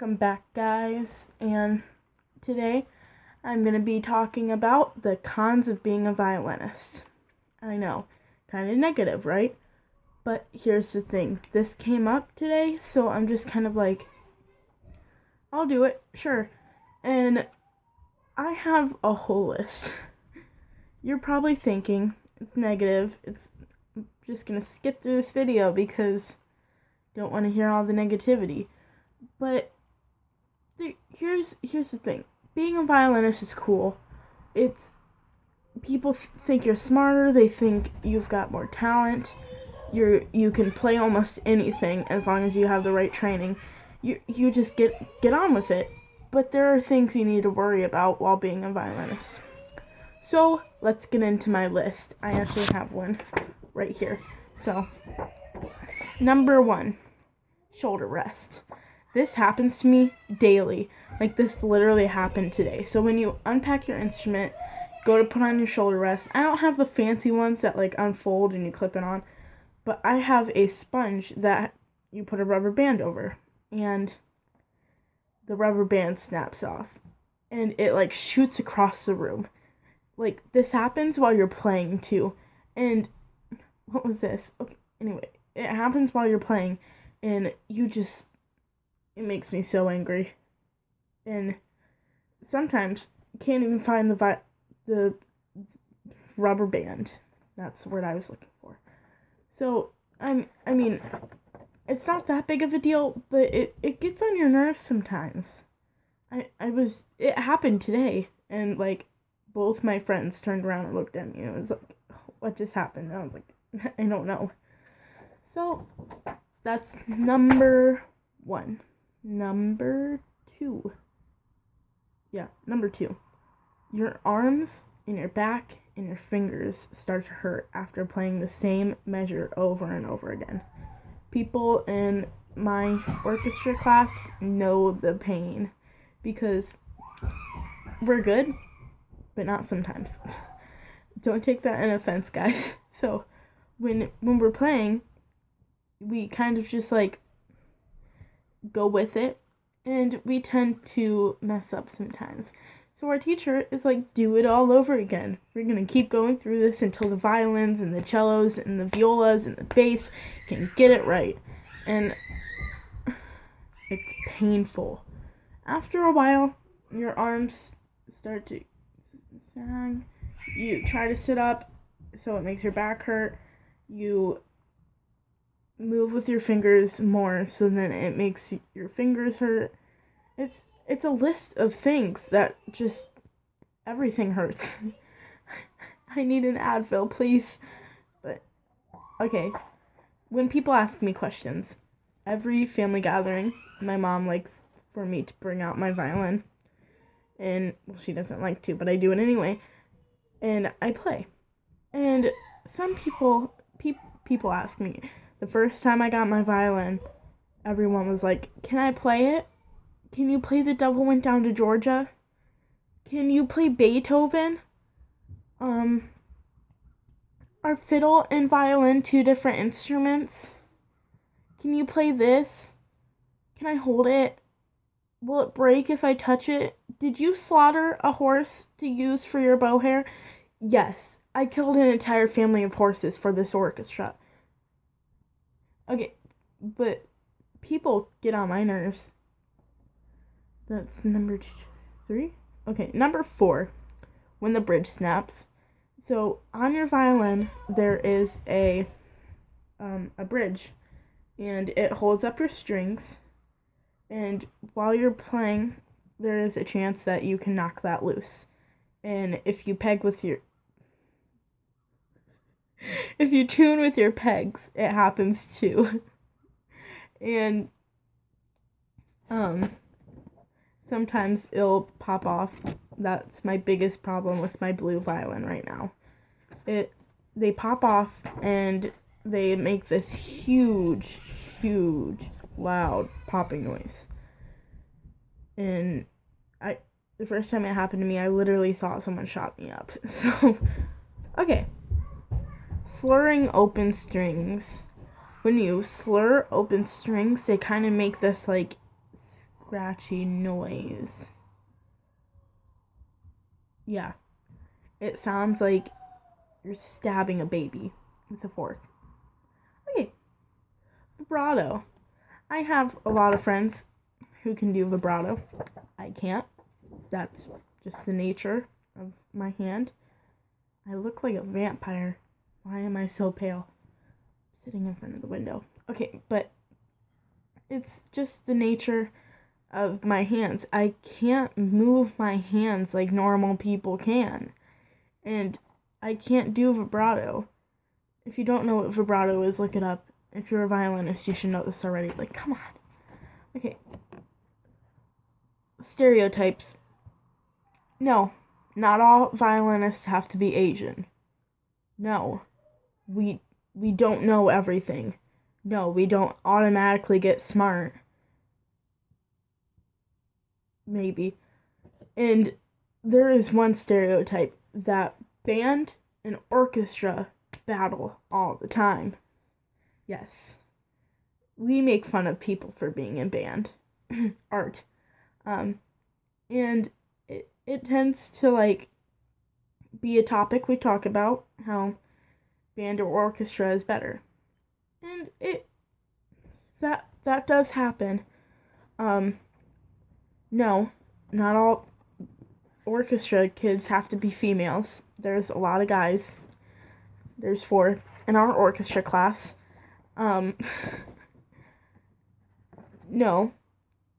Welcome back, guys, and today I'm going to be talking about the cons of being a violinist. I know, kind of negative, right? But here's the thing, this came up today, so I'm just kind of like, I'll do it, sure. And I have a whole list. You're probably thinking it's negative, I'm just going to skip through this video because I don't want to hear all the negativity. But here's the thing. Being a violinist is cool. People think you're smarter. They think you've got more talent. You can play almost anything as long as you have the right training. You just get on with it. But there are things you need to worry about while being a violinist. So let's get into my list. I actually have one right here. So, number 1, shoulder rest. This happens to me daily. Like, this literally happened today. So when you unpack your instrument, go to put on your shoulder rest. I don't have the fancy ones that like unfold and you clip it on, but I have a sponge that you put a rubber band over, and the rubber band snaps off and it like shoots across the room. Like, this happens while you're playing too. And what was this? Okay, anyway, it happens while you're playing, and it makes me so angry. And sometimes you can't even find the rubber band. That's the word I was looking for. So, I mean, it's not that big of a deal, but it gets on your nerves sometimes. It happened today, and like, both my friends turned around and looked at me, and it was like, what just happened? And I was like, I don't know. So, that's number 1. Number 2. Your arms and your back and your fingers start to hurt after playing the same measure over and over again. People in my orchestra class know the pain because we're good, but not sometimes. Don't take that in offense, guys. So, when we're playing, we kind of just like go with it, and we tend to mess up sometimes. So our teacher is like, do it all over again. We're going to keep going through this until the violins and the cellos and the violas and the bass can get it right. And it's painful. After a while, your arms start to sag. You try to sit up so it makes your back hurt. You move with your fingers more so then it makes your fingers hurt. It's a list of things that just, everything hurts. I need an Advil, please. But okay, when people ask me questions, every family gathering, my mom likes for me to bring out my violin, and well, she doesn't like to, but I do it anyway, and I play. And some people ask me, the first time I got my violin, everyone was like, can I play it? Can you play The Devil Went Down to Georgia? Can you play Beethoven? Are fiddle and violin 2 different instruments? Can you play this? Can I hold it? Will it break if I touch it? Did you slaughter a horse to use for your bow hair? Yes, I killed an entire family of horses for this orchestra. Okay, but people get on my nerves. That's number 3. Okay, number 4, when the bridge snaps. So on your violin, there is a bridge, and it holds up your strings. And while you're playing, there is a chance that you can knock that loose. And if you tune with your pegs, it happens too. And sometimes it'll pop off. That's my biggest problem with my blue violin right now. They pop off and they make this huge, loud popping noise. And the first time it happened to me, I literally thought someone shot me up. So, okay. Slurring open strings. When you slur open strings, they kind of make this like scratchy noise. Yeah, it sounds like you're stabbing a baby with a fork. Okay, vibrato. I have a lot of friends who can do vibrato. I can't. That's just the nature of my hand. I look like a vampire. Why am I so pale? Sitting in front of the window. Okay, but it's just the nature of my hands. I can't move my hands like normal people can. And I can't do vibrato. If you don't know what vibrato is, look it up. If you're a violinist, you should know this already. Like, come on. Okay. Stereotypes. No, not all violinists have to be Asian. No. We don't know everything. No, we don't automatically get smart. Maybe. And there is one stereotype that band and orchestra battle all the time. Yes. We make fun of people for being in band. Art. And it tends to, like, be a topic we talk about, how band or orchestra is better. And that does happen. No, not all orchestra kids have to be females. There's a lot of guys. There's 4 in our orchestra class. No,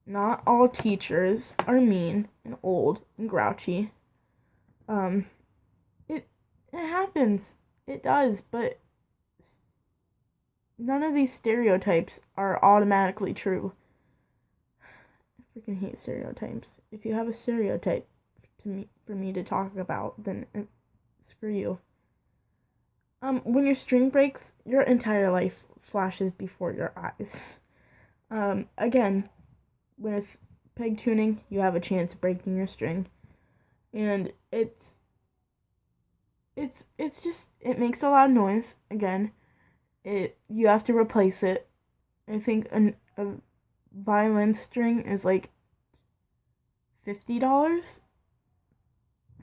not all teachers are mean and old and grouchy. It happens. It does, but none of these stereotypes are automatically true. I freaking hate stereotypes. If you have a stereotype for me to talk about, then screw you. When your string breaks, your entire life flashes before your eyes. Again, with peg tuning, you have a chance of breaking your string, and it's just, it makes a lot of noise. Again, you have to replace it. I think a violin string is like $50.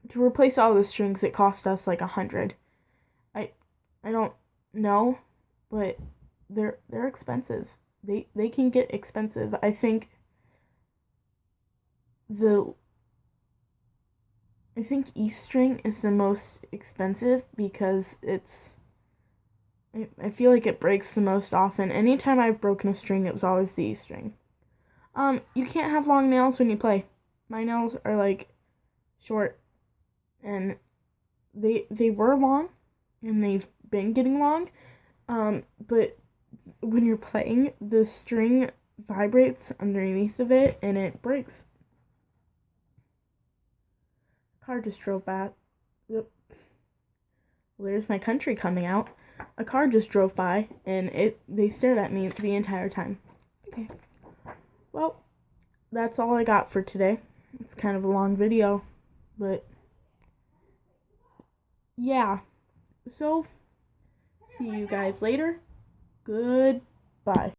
To replace all the strings, it cost us like $100. I don't know, but they're expensive. They can get expensive. I think E string is the most expensive because I feel like it breaks the most often. Anytime I've broken a string, it was always the E string. You can't have long nails when you play. My nails are like short, and they were long, and they've been getting long. But when you're playing, the string vibrates underneath of it, and it breaks. Car just drove by. Yep. Well, there's my country coming out. A car just drove by, and they stared at me the entire time. Okay. Well, that's all I got for today. It's kind of a long video, but yeah. So, see you guys later. Goodbye.